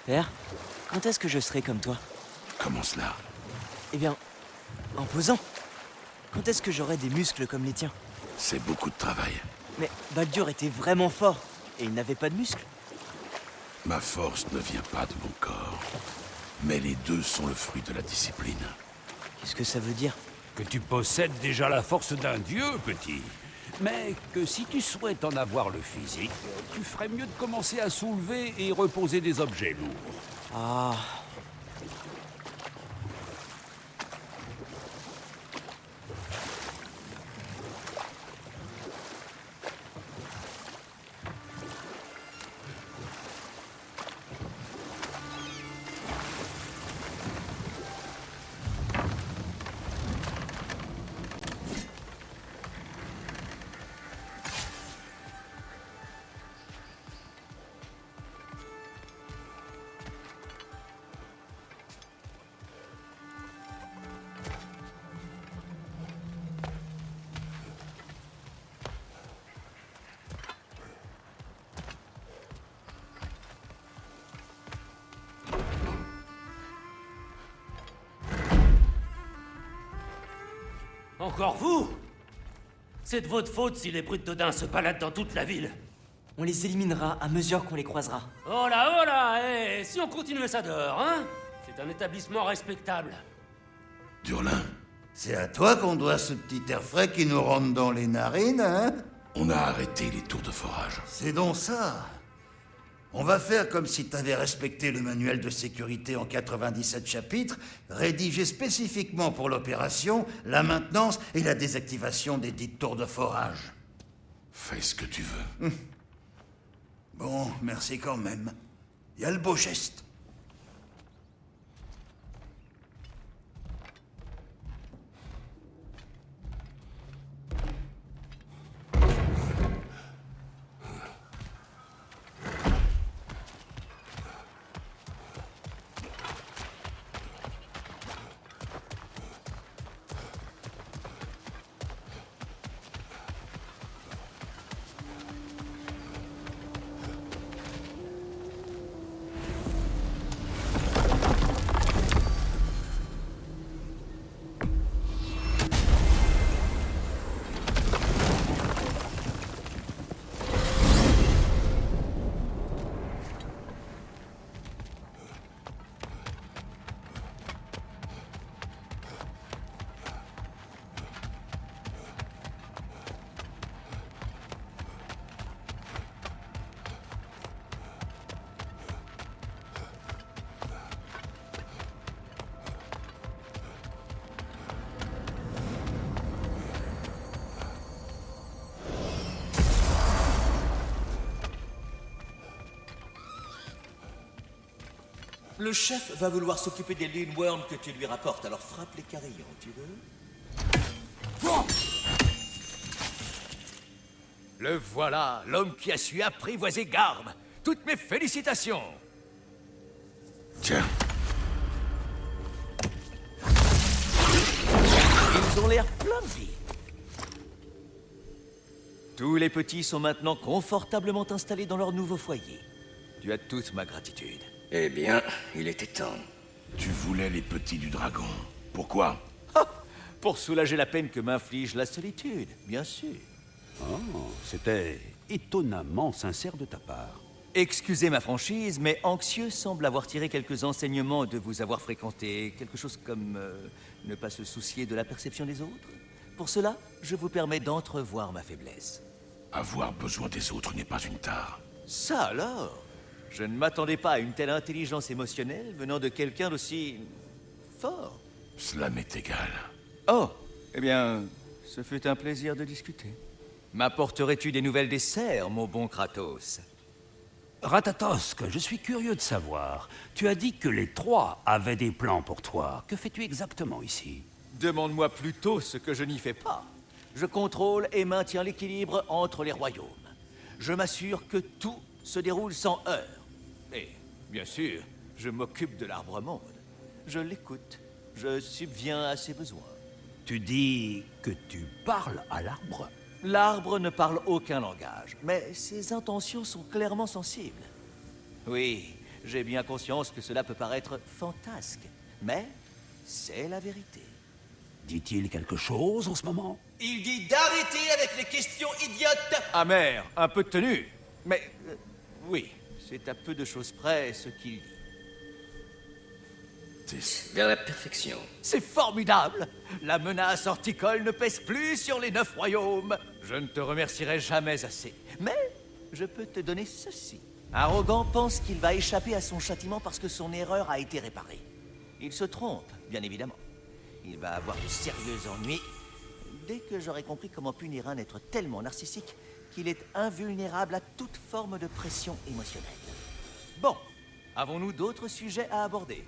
Père, quand est-ce que je serai comme toi? Comment cela? Eh bien, en posant. Quand est-ce que j'aurai des muscles comme les tiens? C'est beaucoup de travail. Mais Baldur était vraiment fort, et il n'avait pas de muscles. Ma force ne vient pas de mon corps. Mais les deux sont le fruit de la discipline. Qu'est-ce que ça veut dire? Que tu possèdes déjà la force d'un dieu, petit. Mais que si tu souhaites en avoir le physique, tu ferais mieux de commencer à soulever et reposer des objets lourds. Ah... Encore vous? C'est de votre faute si les brutes d'Odin se baladent dans toute la ville. On les éliminera à mesure qu'on les croisera. Oh là, si on continuait ça dehors, hein? C'est un établissement respectable. Durlin, C'est à toi qu'on doit ce petit air frais qui nous rentre dans les narines, hein? on a arrêté les tours de forage. C'est donc ça. On va faire comme si t'avais respecté le manuel de sécurité en 97 chapitres, rédigé spécifiquement pour l'opération, la maintenance et la désactivation des dites tours de forage. Fais ce que tu veux. Bon, merci quand même. Y a le beau geste. Le chef va vouloir s'occuper des Lune Worms que tu lui rapportes, alors frappe les carillons, tu veux? Le voilà, l'homme qui a su apprivoiser Garm. Toutes mes félicitations. Tiens, Ils ont l'air plein de vie. Tous les petits sont maintenant confortablement installés dans leur nouveau foyer. Tu as toute ma gratitude. Eh bien, il était temps. tu voulais les petits du dragon. Pourquoi? Pour soulager la peine que m'inflige la solitude, bien sûr. Oh, c'était étonnamment sincère de ta part. Excusez ma franchise, mais Anxieux semble avoir tiré quelques enseignements de vous avoir fréquenté. Quelque chose comme ne pas se soucier de la perception des autres. Pour cela, je vous permets d'entrevoir ma faiblesse. Avoir besoin des autres n'est pas une tare. Ça alors? Je ne m'attendais pas à une telle intelligence émotionnelle venant de quelqu'un d'aussi... fort. Cela m'est égal. Oh, eh bien, ce fut un plaisir de discuter. M'apporterais-tu des nouvelles des cerfs, mon bon Kratos? Ratatosk, je suis curieux de savoir. Tu as dit que les trois avaient des plans pour toi. Que fais-tu exactement ici? Demande-moi plutôt ce que je n'y fais pas. Je contrôle et maintiens l'équilibre entre les royaumes. Je m'assure que tout se déroule sans heurts. Et, bien sûr, je m'occupe de l'arbre-monde. Je l'écoute. Je subviens à ses besoins. Tu dis que tu parles à l'arbre? L'arbre ne parle aucun langage, mais ses intentions sont clairement sensibles. Oui, J'ai bien conscience que cela peut paraître fantasque, mais c'est la vérité. Dit-il quelque chose en ce moment? Il dit d'arrêter avec les questions idiotes. Amer, un peu de tenue. Mais oui, c'est à peu de choses près ce qu'il dit. Vers la perfection. C'est formidable! La menace horticole ne pèse plus sur les 9 royaumes. Je ne te remercierai jamais assez. Mais je peux te donner ceci. Arrogant pense qu'il va échapper à son châtiment parce que son erreur a été réparée. Il se trompe, bien évidemment. Il va avoir de sérieux ennuis dès que j'aurai compris comment punir un être tellement narcissique qu'il est invulnérable à toute forme de pression émotionnelle. Bon, avons-nous d'autres sujets à aborder?